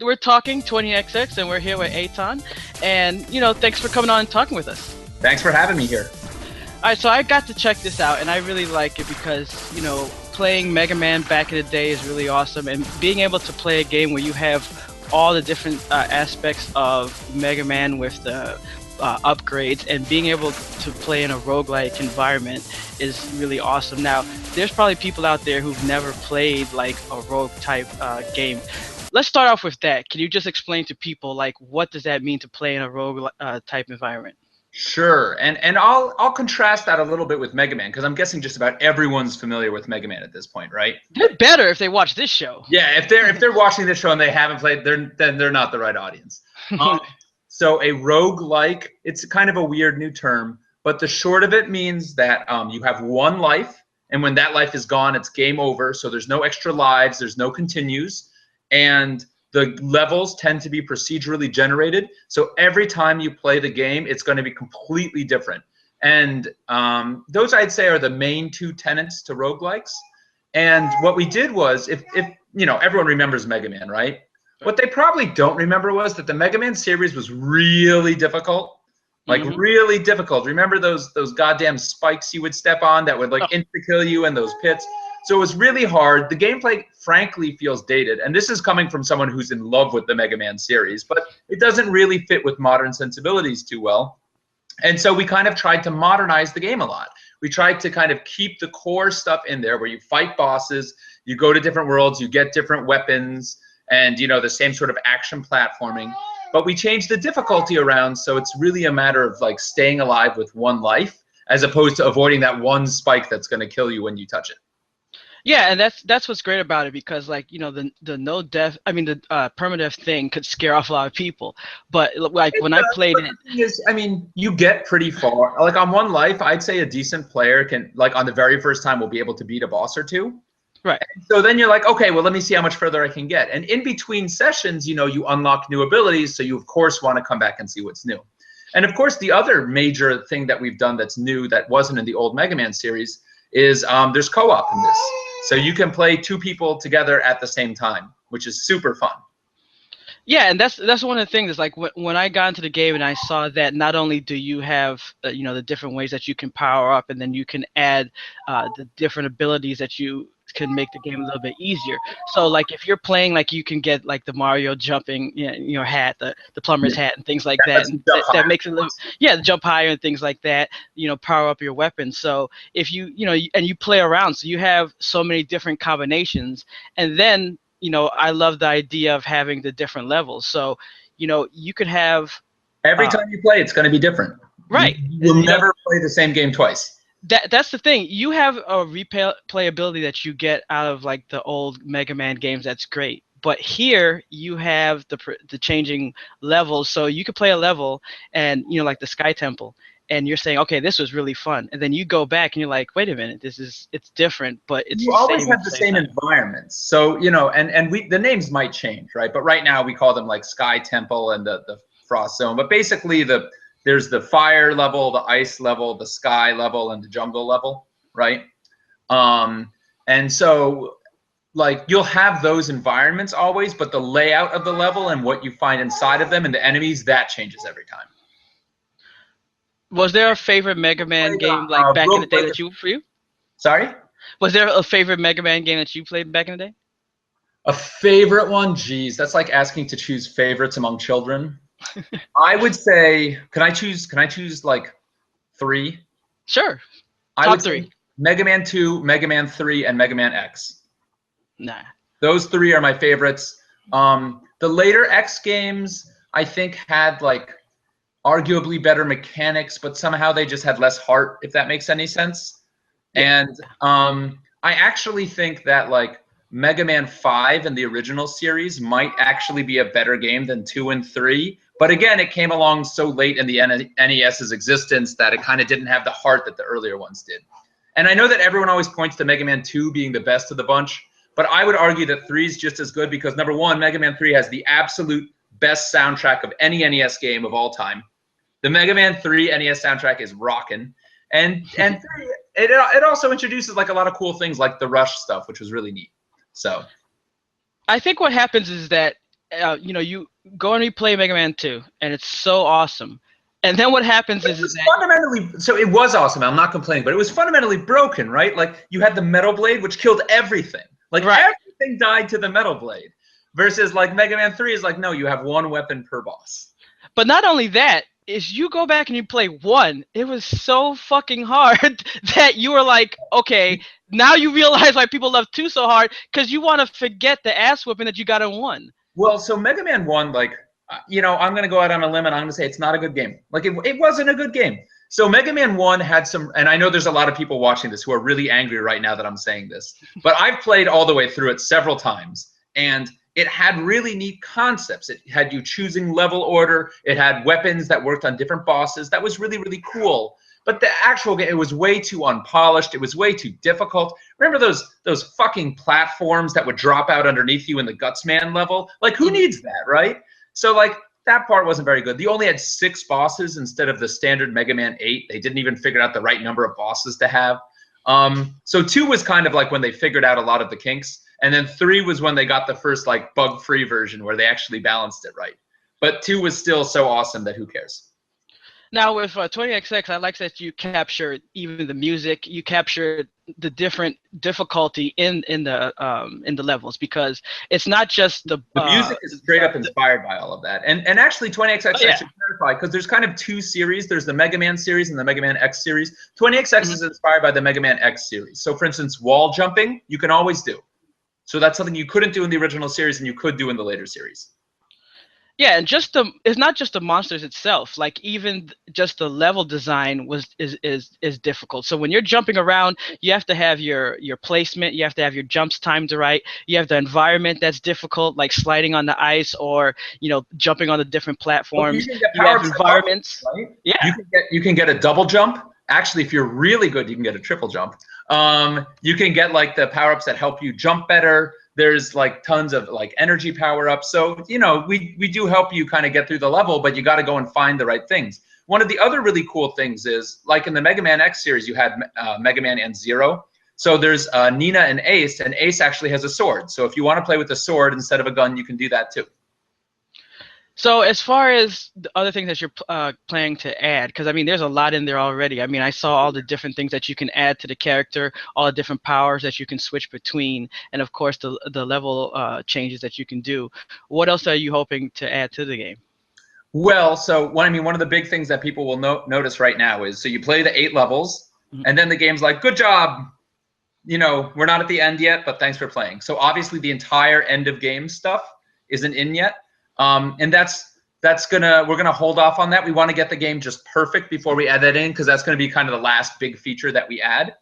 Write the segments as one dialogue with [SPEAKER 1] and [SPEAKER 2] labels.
[SPEAKER 1] we're talking 20XX, and we're here with Eitan. And thanks for coming on and talking with us.
[SPEAKER 2] Thanks for having me here.
[SPEAKER 1] All right, so I got to check this out, and I really like it because playing Mega Man back in the day is really awesome, and being able to play a game where you have all the different aspects of Mega Man with the upgrades, and being able to play in a roguelike environment is really awesome. Now, there's probably people out there who've never played like a rogue type game. Let's start off with that. Can you just explain to people like what does that mean to play in a rogue type environment?
[SPEAKER 2] Sure, and I'll contrast that a little bit with Mega Man, because I'm guessing just about everyone's familiar with Mega Man at this point, right?
[SPEAKER 1] They're better if they watch this show.
[SPEAKER 2] Yeah, if they're watching this show and they haven't played, then they're not the right audience. So a roguelike, it's kind of a weird new term, but the short of it means that you have one life, and when that life is gone, it's game over. So there's no extra lives, there's no continues, and the levels tend to be procedurally generated. So every time you play the game, it's going to be completely different. And those, I'd say, are the main two tenets to roguelikes. And what we did was, if everyone remembers Mega Man, right? What they probably don't remember was that the Mega Man series was really difficult. Like really difficult. Remember those goddamn spikes you would step on that would like insta-kill you in those pits? So it was really hard. The gameplay, frankly, feels dated. And this is coming from someone who's in love with the Mega Man series, but it doesn't really fit with modern sensibilities too well. And so we kind of tried to modernize the game a lot. We tried to kind of keep the core stuff in there where you fight bosses, you go to different worlds, you get different weapons, and the same sort of action platforming. But we changed the difficulty around, so it's really a matter of like staying alive with one life as opposed to avoiding that one spike that's going to kill you when you touch it.
[SPEAKER 1] Yeah, and that's what's great about it, because like the no death, I mean the permadeath thing could scare off a lot of people. But like when I played it,
[SPEAKER 2] you get pretty far. Like on one life, I'd say a decent player can, like on the very first time, will be able to beat a boss or two.
[SPEAKER 1] Right.
[SPEAKER 2] And so then you're like, okay, well, let me see how much further I can get. And in between sessions, you unlock new abilities, so you of course want to come back and see what's new. And of course, the other major thing that we've done that's new that wasn't in the old Mega Man series is there's co-op in this. So you can play two people together at the same time, which is super fun.
[SPEAKER 1] Yeah, and that's one of the things. Is like when I got into the game and I saw that not only do you have the different ways that you can power up, and then you can add the different abilities that you can make the game a little bit easier. So like if you're playing, like you can get like the Mario jumping hat, the plumber's hat, and things like that. And that makes it a little, the jump higher and things like that. Power up your weapons. So if you and you play around, so you have so many different combinations, and then I love the idea of having the different levels. So you could have
[SPEAKER 2] every time you play, it's going to be different.
[SPEAKER 1] Right.
[SPEAKER 2] You'll never play the same game twice.
[SPEAKER 1] That's the thing. You have a replayability that you get out of like the old Mega Man games. That's great. But here you have the changing levels. So you could play a level and like the Sky Temple, and you're saying, okay, this was really fun. And then you go back and you're like, wait a minute, it's different, but it's
[SPEAKER 2] you always have the same environments. So and the names might change, right? But right now we call them like Sky Temple and the Frost Zone. But basically there's the fire level, the ice level, the sky level, and the jungle level, right? And so, like, you'll have those environments always, but the layout of the level and what you find inside of them and the enemies, that changes every time.
[SPEAKER 1] Was there a favorite Mega Man game like back in the day for you?
[SPEAKER 2] Sorry?
[SPEAKER 1] Was there a favorite Mega Man game that you played back in the day?
[SPEAKER 2] A favorite one? Geez, that's like asking to choose favorites among children. I would say, can I choose like 3?
[SPEAKER 1] Sure.
[SPEAKER 2] Top 3. Mega Man 2, Mega Man 3, and Mega Man X.
[SPEAKER 1] Nah.
[SPEAKER 2] Those 3 are my favorites. The later X games, I think, had like arguably better mechanics, but somehow they just had less heart, if that makes any sense. And I actually think that like Mega Man 5 and the original series might actually be a better game than 2 and 3. But again, it came along so late in the NES's existence that it kind of didn't have the heart that the earlier ones did. And I know that everyone always points to Mega Man 2 being the best of the bunch, but I would argue that 3 is just as good because, number one, Mega Man 3 has the absolute best soundtrack of any NES game of all time. The Mega Man 3 NES soundtrack is rockin'. And 3, it also introduces like a lot of cool things like the Rush stuff, which was really neat. So
[SPEAKER 1] I think what happens is that you go and you play Mega Man 2, and it's so awesome. And then what happens is that
[SPEAKER 2] fundamentally, so it was awesome. I'm not complaining, but it was fundamentally broken, right? Like you had the Metal Blade, which killed everything. Like everything died to the Metal Blade. Versus like Mega Man 3 is like, no, you have one weapon per boss.
[SPEAKER 1] But not only that, is you go back and you play 1, it was so fucking hard that you were like, okay, now you realize why people love 2 so hard, because you want to forget the ass whooping that you got in 1.
[SPEAKER 2] Well, so Mega Man 1, like, I'm going to go out on a limb and I'm going to say it's not a good game. Like, it wasn't a good game. So Mega Man 1 had some, and I know there's a lot of people watching this who are really angry right now that I'm saying this, but I've played all the way through it several times, and it had really neat concepts. It had you choosing level order. It had weapons that worked on different bosses. That was really, really cool. But the actual game, it was way too unpolished. It was way too difficult. Remember those fucking platforms that would drop out underneath you in the Gutsman level? Like, who needs that, right? So, like, that part wasn't very good. They only had 6 bosses instead of the standard Mega Man 8. They didn't even figure out the right number of bosses to have. So 2 was kind of like when they figured out a lot of the kinks. And then 3 was when they got the first like bug-free version where they actually balanced it right. But 2 was still so awesome that who cares?
[SPEAKER 1] Now with 20XX, I like that you capture even the music. You capture the different difficulty in the levels, because it's not just the
[SPEAKER 2] music is straight up inspired by all of that. And actually 20XX, I should clarify, because there's kind of 2 series. There's the Mega Man series and the Mega Man X series. 20XX is inspired by the Mega Man X series. So for instance, wall jumping, you can always do. So that's something you couldn't do in the original series and you could do in the later series.
[SPEAKER 1] Yeah, and it's not just the monsters itself. Like even just the level design is difficult. So when you're jumping around, you have to have your placement. You have to have your jumps timed right. You have the environment that's difficult, like sliding on the ice or jumping on the different platforms.
[SPEAKER 2] You can get
[SPEAKER 1] you have environments.
[SPEAKER 2] Right?
[SPEAKER 1] Yeah.
[SPEAKER 2] You can get a double jump. Actually, if you're really good, you can get a triple jump. You can get like the power-ups that help you jump better. There's like tons of like energy power-ups. So, we do help you kind of get through the level, but you got to go and find the right things. One of the other really cool things is, like in the Mega Man X series, you had Mega Man and Zero. So there's Nina and Ace, and Ace actually has a sword. So if you want to play with a sword instead of a gun, you can do that too.
[SPEAKER 1] So as far as the other things that you're planning to add, because I mean, there's a lot in there already. I mean, I saw all the different things that you can add to the character, all the different powers that you can switch between, and of course the level changes that you can do. What else are you hoping to add to the game?
[SPEAKER 2] Well, so one of the big things that people will notice right now is, so you play the 8 levels, and then the game's like, good job. We're not at the end yet, but thanks for playing. So obviously the entire end of game stuff isn't in yet. And we're gonna hold off on that. We want to get the game just perfect before we add that in, because that's gonna be kind of the last big feature that we add.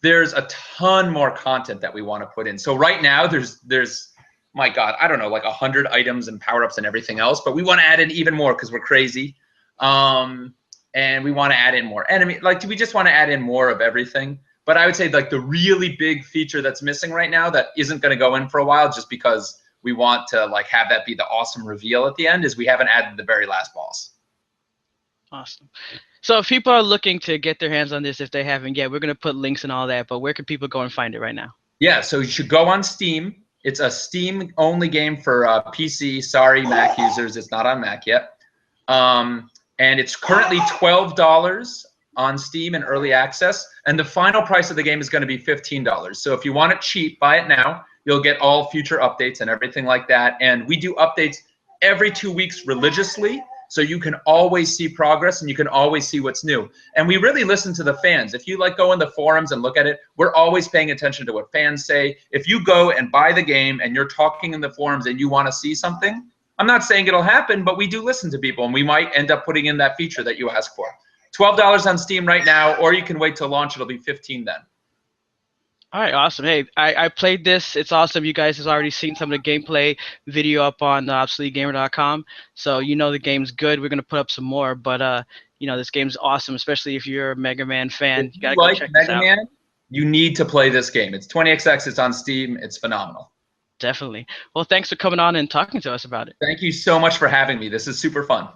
[SPEAKER 2] There's a ton more content that we want to put in. So right now there's my God, I don't know, like 100 items and power-ups and everything else, but we want to add in even more because we're crazy. And we want to add in more enemy. Like, we just want to add in more of everything. But I would say like the really big feature that's missing right now that isn't going to go in for a while, just because we want to like have that be the awesome reveal at the end, is we haven't added the very last boss.
[SPEAKER 1] Awesome. So if people are looking to get their hands on this, if they haven't yet, we're going to put links and all that, but where can people go and find it right now? Yeah,
[SPEAKER 2] so you should go on Steam. It's a Steam-only game for PC. Sorry, Mac users, it's not on Mac yet. And it's currently $12 on Steam in early access, and the final price of the game is going to be $15. So if you want it cheap, buy it now. You'll get all future updates and everything like that. And we do updates every 2 weeks religiously, so you can always see progress and you can always see what's new. And we really listen to the fans. If you like go in the forums and look at it, we're always paying attention to what fans say. If you go and buy the game and you're talking in the forums and you want to see something, I'm not saying it'll happen, but we do listen to people, and we might end up putting in that feature that you ask for. $12 on Steam right now, or you can wait till launch. It'll be $15 then.
[SPEAKER 1] All right, awesome. Hey, I played this. It's awesome. You guys have already seen some of the gameplay video up on ObsoleteGamer.com. So the game's good. We're going to put up some more. But, this game's awesome, especially if you're a Mega Man fan. You got to go check this out. Man,
[SPEAKER 2] you need to play this game. It's 20XX. It's on Steam. It's phenomenal.
[SPEAKER 1] Definitely. Well, thanks for coming on and talking to us about it.
[SPEAKER 2] Thank you so much for having me. This is super fun.